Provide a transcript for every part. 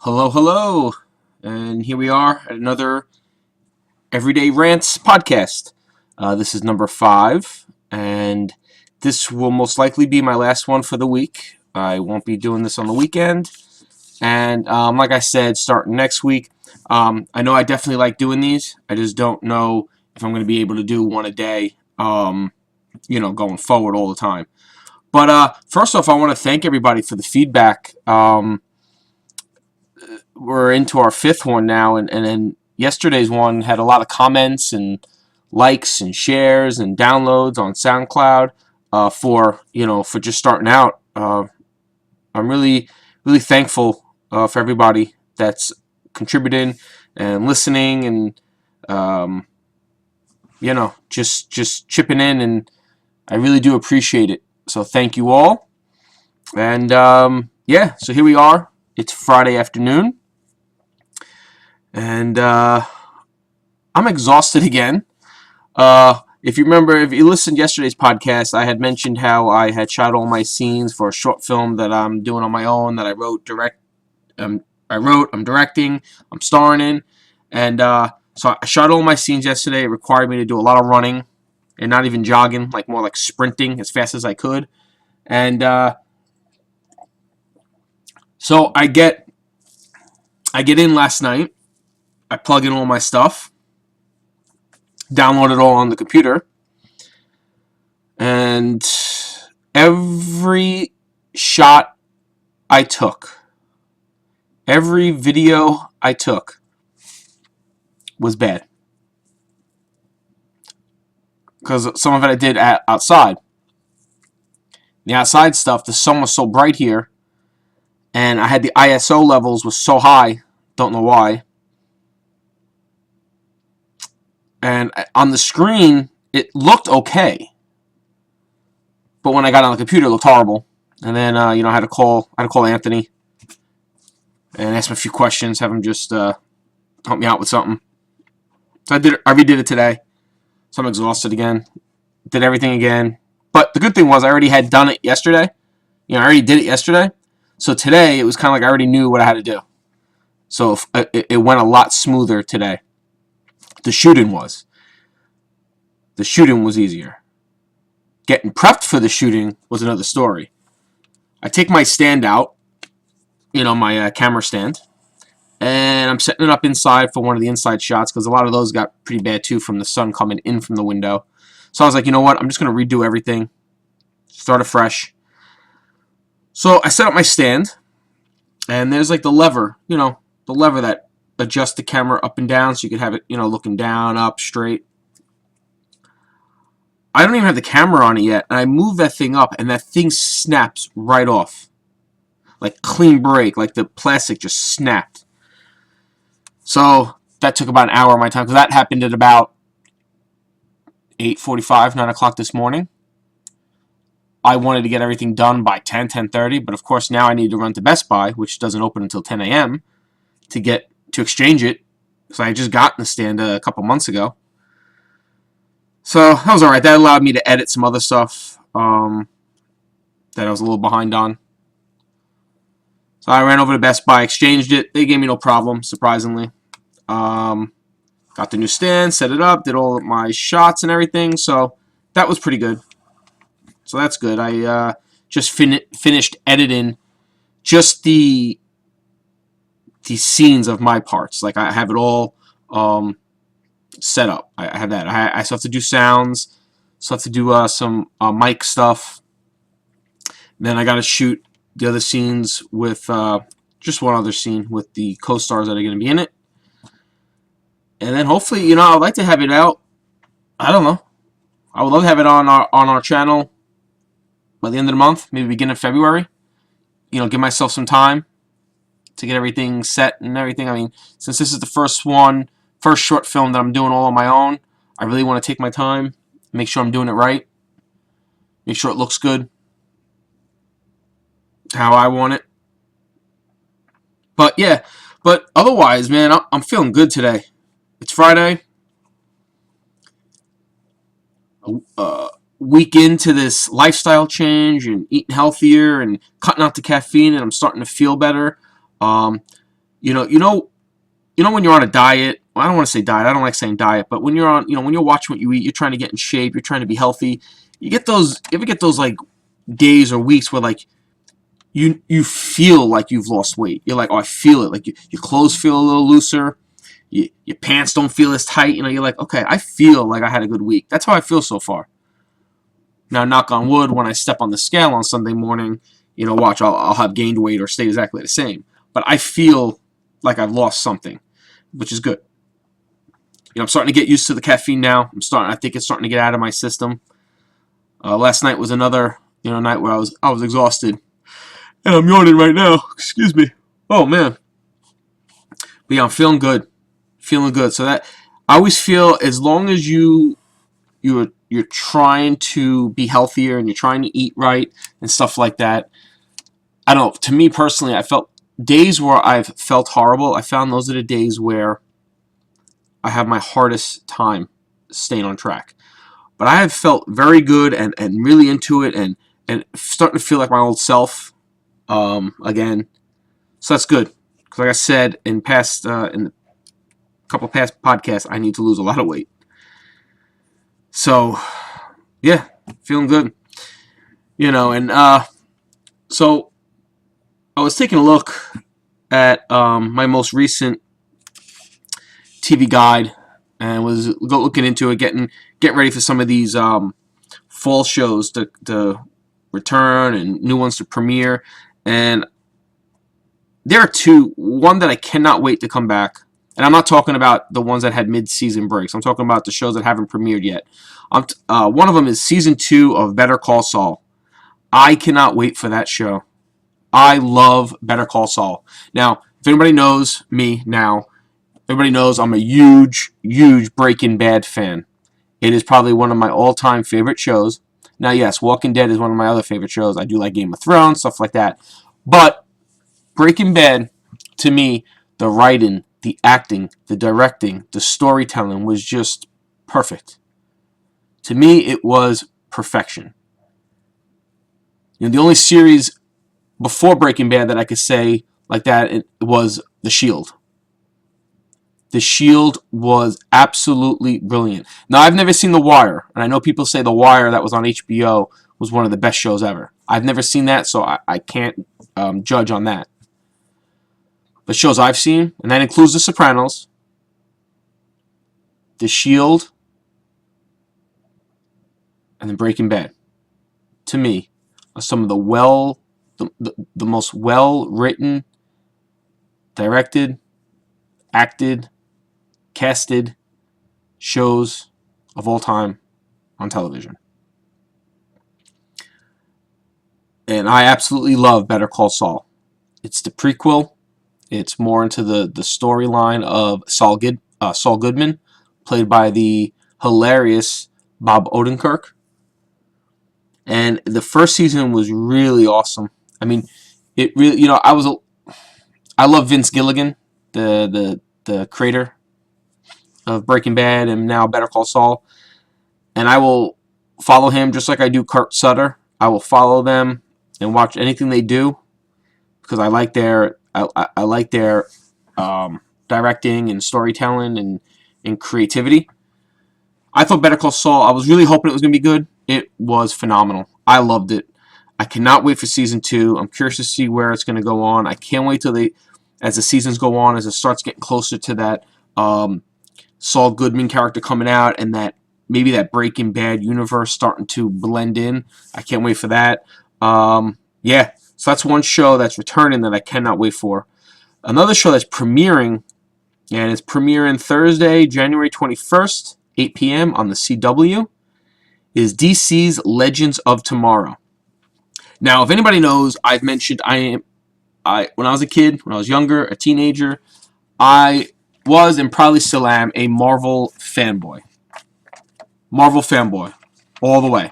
Hello, hello, and here we are at another Everyday Rants podcast. This is number 5, and this will most likely be my last one for the week. I won't be doing this on the weekend, and like I said, starting next week. I know I definitely like doing these. I just don't know if I'm going to be able to do one a day, going forward all the time. But first off, I want to thank everybody for the feedback. We're into our 5th one now, and then yesterday's one had a lot of comments and likes and shares and downloads on SoundCloud for just starting out. I'm really thankful for everybody that's contributing and listening and just chipping in, and I really do appreciate it. So thank you all. And so here we are. It's Friday afternoon. And I'm exhausted again. If you listened to yesterday's podcast, I had mentioned how I had shot all my scenes for a short film that I'm doing on my own, that I wrote, I'm directing, I'm starring in. And so I shot all my scenes yesterday. It required me to do a lot of running and not even jogging, like more like sprinting as fast as I could. And so I get in last night. I plug in all my stuff, download it all on the computer, and every shot I took, every video I took was bad. Because some of it I did outside. The outside stuff, the sun was so bright here, and I had the ISO levels was so high, don't know why. And on the screen, it looked okay. But when I got on the computer, it looked horrible. And then, I had to call Anthony and ask him a few questions, have him just help me out with something. So I redid it today. So I'm exhausted again. Did everything again. But the good thing was I already had done it yesterday. I already did it yesterday. So today, it was kind of like I already knew what I had to do. So it went a lot smoother today. The shooting was easier. Getting prepped for the shooting was another story. I take my stand out, my camera stand, and I'm setting it up inside for one of the inside shots because a lot of those got pretty bad too from the sun coming in from the window. So I was like, you know what? I'm just going to redo everything, start afresh. So I set up my stand, and there's like the lever, the lever that adjusts the camera up and down so you could have it, looking down, up, straight. I don't even have the camera on it yet, and I move that thing up, and that thing snaps right off. Like clean break, like the plastic just snapped. So that took about an hour of my time, because that happened at about 8:45, 9 o'clock this morning. I wanted to get everything done by 10:30, but of course now I need to run to Best Buy, which doesn't open until 10 a.m., to exchange it. So I just got in the stand a couple months ago. So that was alright. That allowed me to edit some other stuff that I was a little behind on. So I ran over to Best Buy, exchanged it. They gave me no problem, surprisingly. Got the new stand, set it up, did all of my shots and everything. So that was pretty good. So that's good. I just finished editing just the scenes of my parts. Like I have it all set up. I have that. I still have to do sounds. Still have to do some mic stuff. Then I got to shoot the other scenes with just one other scene with the co-stars that are going to be in it. And then hopefully, I'd like to have it out. I don't know. I would love to have it on our channel by the end of the month, maybe beginning of February. Give myself some time to get everything set and everything. I mean, since this is the first short film that I'm doing all on my own, I really want to take my time, make sure I'm doing it right, make sure it looks good, how I want it. But yeah, otherwise, man, I'm feeling good today. It's Friday. Week into this lifestyle change and eating healthier and cutting out the caffeine, and I'm starting to feel better. when you're on a diet. Well, I don't want to say diet. I don't like saying diet, but when you're on, when you're watching what you eat, you're trying to get in shape. You're trying to be healthy. You get those. You ever get those like days or weeks where like you feel like you've lost weight. You're like, oh, I feel it. Like your clothes feel a little looser. Your pants don't feel as tight. You're like, okay, I feel like I had a good week. That's how I feel so far. Now, knock on wood, when I step on the scale on Sunday morning, watch, I'll have gained weight or stayed exactly the same. But I feel like I've lost something, which is good. I'm starting to get used to the caffeine now. I think it's starting to get out of my system. Last night was another, night where I was exhausted, and I'm yawning right now. Excuse me. Oh man. But yeah, I'm feeling good. So that I always feel as long as you're trying to be healthier and you're trying to eat right and stuff like that. I don't know. To me personally, I felt days where I've felt horrible. I found those are the days where I have my hardest time staying on track. But I have felt very good and really into it and starting to feel like my old self again. So that's good. Because like I said in a couple of past podcasts, I need to lose a lot of weight. So yeah, feeling good. And so I was taking a look at my most recent TV guide and was looking into it, getting ready for some of these fall shows to return and new ones to premiere. And there are one that I cannot wait to come back. And I'm not talking about the ones that had mid-season breaks. I'm talking about the shows that haven't premiered yet. One of them is Season 2 of Better Call Saul. I cannot wait for that show. I love Better Call Saul. Now, if anybody knows me now, everybody knows I'm a huge, huge Breaking Bad fan. It is probably one of my all-time favorite shows. Now, yes, Walking Dead is one of my other favorite shows. I do like Game of Thrones, stuff like that. But Breaking Bad, to me, the writing, the acting, the directing, the storytelling was just perfect. To me, it was perfection. The only series before Breaking Bad that I could say like that it was The Shield. The Shield was absolutely brilliant. Now, I've never seen The Wire, and I know people say The Wire that was on HBO was one of the best shows ever. I've never seen that, so I can't judge on that. The shows I've seen, and that includes The Sopranos, The Shield, and then Breaking Bad, to me, are some of the most well-written, directed, acted, casted shows of all time on television. And I absolutely love Better Call Saul. It's the prequel. It's more into the storyline of Saul Goodman, played by the hilarious Bob Odenkirk. And the first season was really awesome. I mean, it really, I love Vince Gilligan, the creator of Breaking Bad and now Better Call Saul. And I will follow him just like I do Kurt Sutter. I will follow them and watch anything they do because I like their directing and storytelling and creativity. I thought Better Call Saul, I was really hoping it was going to be good. It was phenomenal. I loved it. I cannot wait for Season 2. I'm curious to see where it's going to go on. I can't wait as the seasons go on, as it starts getting closer to that Saul Goodman character coming out and that maybe that Breaking Bad universe starting to blend in. I can't wait for that. Yeah, so that's one show that's returning that I cannot wait for. Another show that's premiering, and it's premiering Thursday, January 21st, 8 p.m. on the CW, is DC's Legends of Tomorrow. Now, if anybody knows, I've mentioned when I was a kid, when I was younger, a teenager, I was and probably still am a Marvel fanboy. Marvel fanboy, all the way.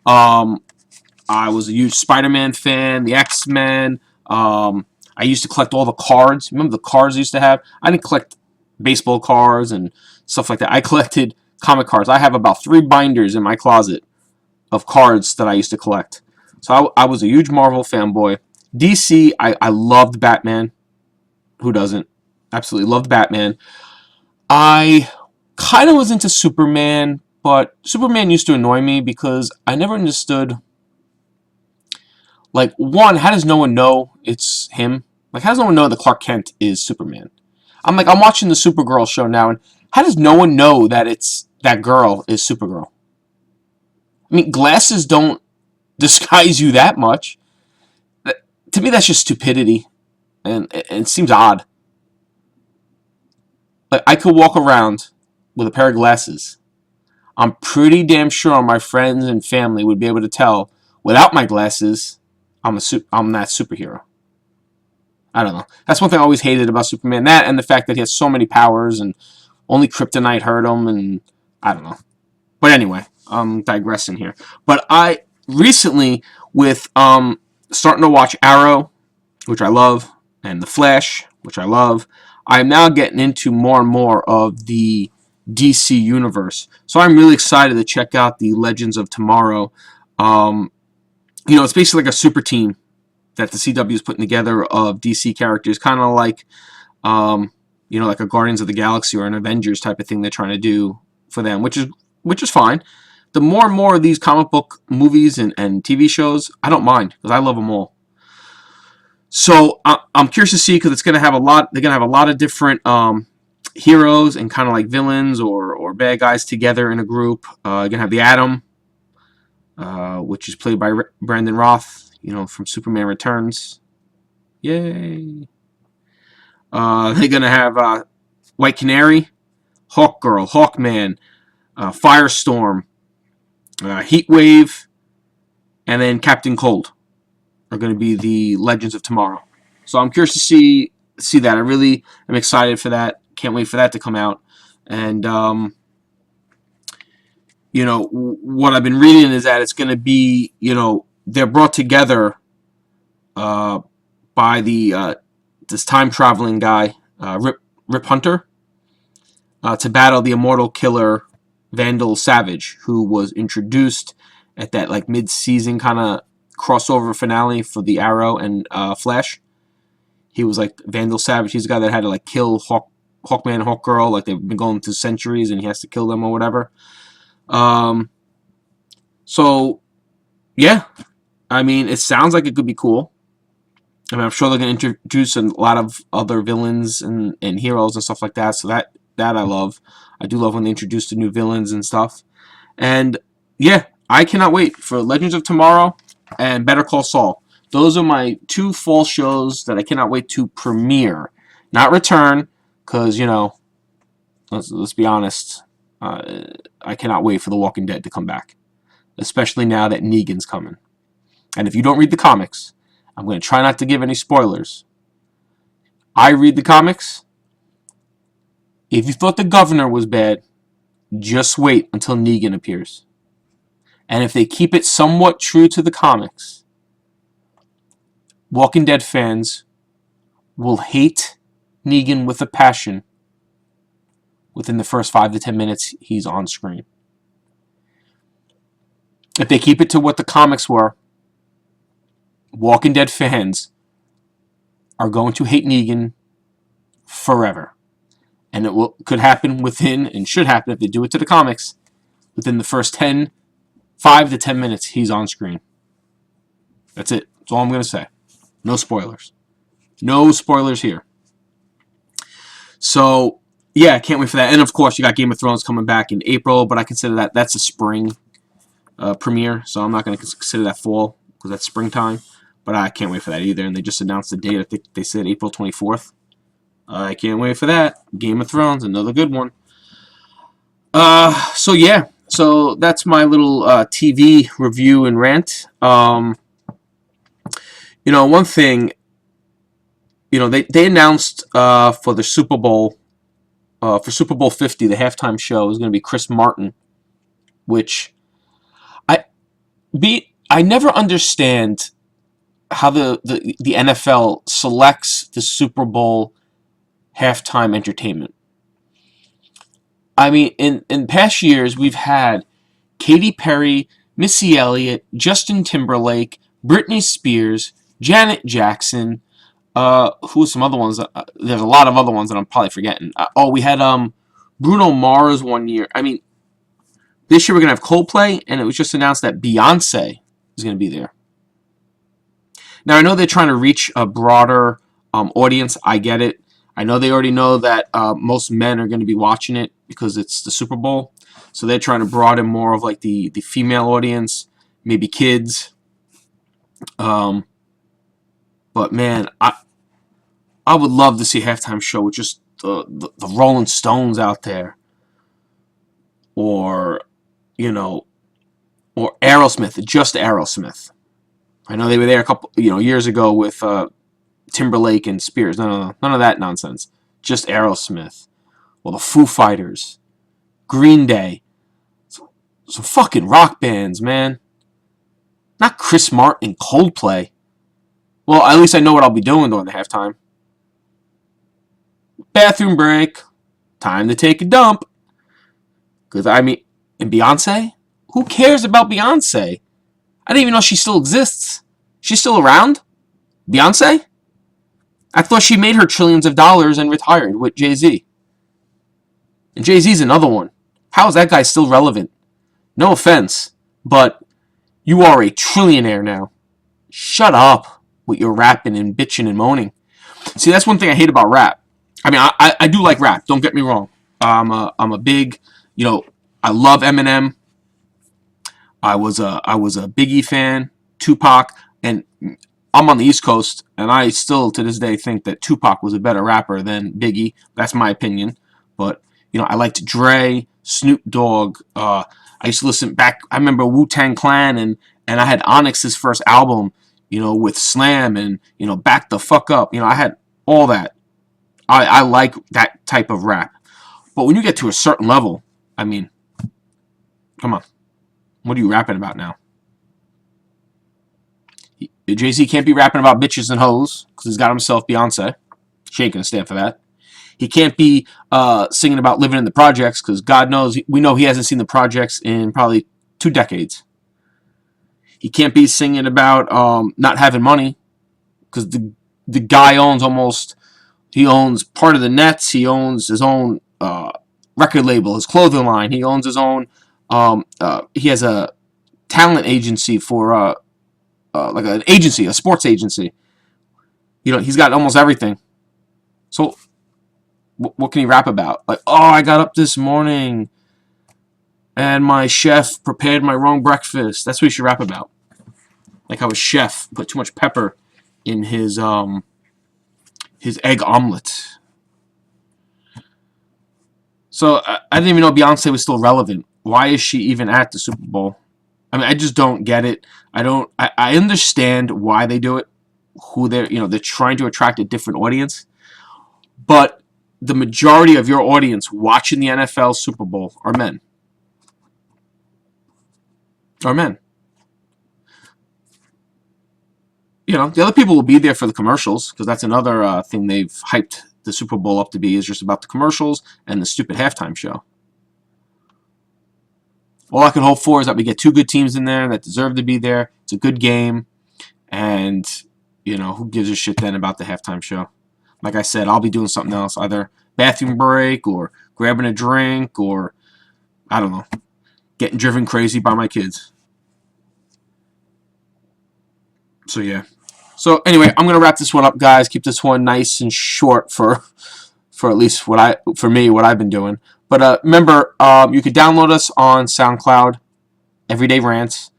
I was a huge Spider-Man fan, the X-Men. I used to collect all the cards. Remember the cards I used to have? I didn't collect baseball cards and stuff like that. I collected comic cards. I have about 3 binders in my closet of cards that I used to collect. So I was a huge Marvel fanboy. DC, I loved Batman. Who doesn't? Absolutely loved Batman. I kind of was into Superman, but Superman used to annoy me because I never understood. Like, one, how does no one know it's him? Like, how does no one know that Clark Kent is Superman? I'm watching the Supergirl show now, and how does no one know that it's that girl is Supergirl? I mean, glasses don't disguise you that much. To me, that's just stupidity, and it seems odd. Like, I could walk around with a pair of glasses. I'm pretty damn sure my friends and family would be able to tell without my glasses I'm that superhero. I don't know. That's one thing I always hated about Superman. That and the fact that he has so many powers and only kryptonite hurt him, and I don't know. But anyway, I'm digressing here. But I recently, with starting to watch Arrow, which I love, and The Flash, which I love, I'm now getting into more and more of the DC universe. So I'm really excited to check out the Legends of Tomorrow. It's basically like a super team that the CW is putting together of DC characters, kind of like, like a Guardians of the Galaxy or an Avengers type of thing they're trying to do for them, which is fine. The more and more of these comic book movies and TV shows, I don't mind because I love them all. So I'm curious to see because it's going to have a lot. They're going to have a lot of different heroes and kind of like villains or bad guys together in a group. You're going to have the Atom, which is played by Brandon Roth, from Superman Returns. Yay! They're going to have White Canary, Hawkgirl, Hawkman, Firestorm, Heatwave, and then Captain Cold are going to be the Legends of Tomorrow. So I'm curious to see that. I really am excited for that. Can't wait for that to come out. And what I've been reading is that it's going to be, they're brought together by this time traveling guy, Rip Hunter, to battle the immortal killer Vandal Savage, who was introduced at that like mid-season kind of crossover finale for the Arrow and Flash. He was like Vandal Savage. He's the guy that had to like kill Hawkman and Hawkgirl, like they've been going through centuries, and he has to kill them or whatever. So yeah, I mean, it sounds like it could be cool. I mean, I'm sure they're going to introduce a lot of other villains and heroes and stuff like that. So that I love. I do love when they introduce the new villains and stuff. And yeah, I cannot wait for Legends of Tomorrow and Better Call Saul. Those are my two fall shows that I cannot wait to premiere. Not return, because, let's be honest, I cannot wait for The Walking Dead to come back. Especially now that Negan's coming. And if you don't read the comics, I'm going to try not to give any spoilers. I read the comics. If you thought the governor was bad, just wait until Negan appears. And if they keep it somewhat true to the comics, Walking Dead fans will hate Negan with a passion within the first 5 to 10 minutes he's on screen. If they keep it to what the comics were, Walking Dead fans are going to hate Negan forever. And could happen within, and should happen if they do it to the comics, within the first 5 to 10 minutes he's on screen. That's it. That's all I'm going to say. No spoilers. No spoilers here. So, yeah, I can't wait for that. And, of course, you got Game of Thrones coming back in April, but I consider that's a spring premiere, so I'm not going to consider that fall because that's springtime. But I can't wait for that either. And they just announced the date. I think they said April 24th. I can't wait for that. Game of Thrones, another good one. So yeah. So that's my little TV review and rant. One thing, they announced for the Super Bowl, for Super Bowl 50, the halftime show is going to be Chris Martin, which I never understand how the NFL selects the Super Bowl halftime entertainment. I mean, in past years, we've had Katy Perry, Missy Elliott, Justin Timberlake, Britney Spears, Janet Jackson, Who are some other ones? There's a lot of other ones that I'm probably forgetting. Oh, we had Bruno Mars one year. I mean, this year we're gonna have Coldplay, and it was just announced that Beyonce is gonna be there. Now I know they're trying to reach a broader audience. I get it. I know they already know that most men are going to be watching it because it's the Super Bowl. So they're trying to broaden more of like the female audience, maybe kids. Um, but man, I would love to see a halftime show with just the Rolling Stones out there, or you know, or Aerosmith, just Aerosmith. I know they were there a couple years ago with Timberlake and Spears. No, none of that nonsense. Just Aerosmith. Well, the Foo Fighters, Green Day, some fucking rock bands, man. Not Chris Martin, Coldplay. Well, at least I know what I'll be doing during the halftime. Bathroom break. Time to take a dump. Because, I mean, and Beyonce? Who cares about Beyonce? I didn't even know she still exists. She's still around? Beyonce? I thought she made her trillions of dollars and retired with Jay-Z. And Jay-Z's another one. How is that guy still relevant? No offense, but you are a trillionaire now. Shut up with your rapping and bitching and moaning. See, that's one thing I hate about rap. I mean, I do like rap. Don't get me wrong. I'm a big, I love Eminem. I was a Biggie fan, Tupac, and I'm on the East Coast, and I still to this day think that Tupac was a better rapper than Biggie. That's my opinion. But I liked Dre, Snoop Dogg. I used to listen back. I remember Wu-Tang Clan, and I had Onyx's first album, with Slam and Back the Fuck Up. I had all that. I like that type of rap. But when you get to a certain level, I mean, come on. What are you rapping about now? Jay-Z can't be rapping about bitches and hoes because he's got himself Beyonce. She ain't going to stand for that. He can't be singing about living in the projects because God knows, we know he hasn't seen the projects in probably 2 decades. He can't be singing about not having money because the guy he owns part of the Nets. He owns his own record label, his clothing line. He owns his own, he has a talent agency for like an agency, a sports agency. He's got almost everything. So what can he rap about? Like, oh, I got up this morning and my chef prepared my wrong breakfast. That's what he should rap about. Like how his chef put too much pepper in his egg omelet. So I didn't even know Beyonce was still relevant. Why is she even at the Super Bowl? I mean, I just don't get it. I understand why they do it. They're trying to attract a different audience. But the majority of your audience watching the NFL Super Bowl are men. Are men. The other people will be there for the commercials because that's another thing they've hyped the Super Bowl up to be, is just about the commercials and the stupid halftime show. All I can hope for is that we get 2 good teams in there that deserve to be there. It's a good game. And, who gives a shit then about the halftime show? Like I said, I'll be doing something else, either bathroom break or grabbing a drink or, I don't know, getting driven crazy by my kids. So, yeah. So, anyway, I'm going to wrap this one up, guys. Keep this one nice and short for at least what I've been doing. But remember, you could download us on SoundCloud, Everyday Rants.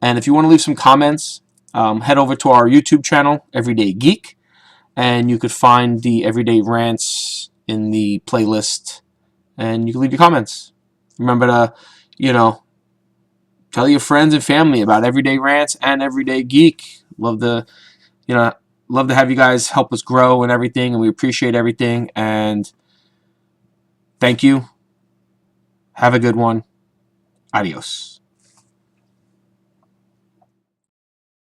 And if you want to leave some comments, head over to our YouTube channel, Everyday Geek. And you could find the Everyday Rants in the playlist. And you can leave your comments. Remember to, tell your friends and family about Everyday Rants and Everyday Geek. Love to have you guys help us grow and everything. And we appreciate everything. And thank you. Have a good one. Adios.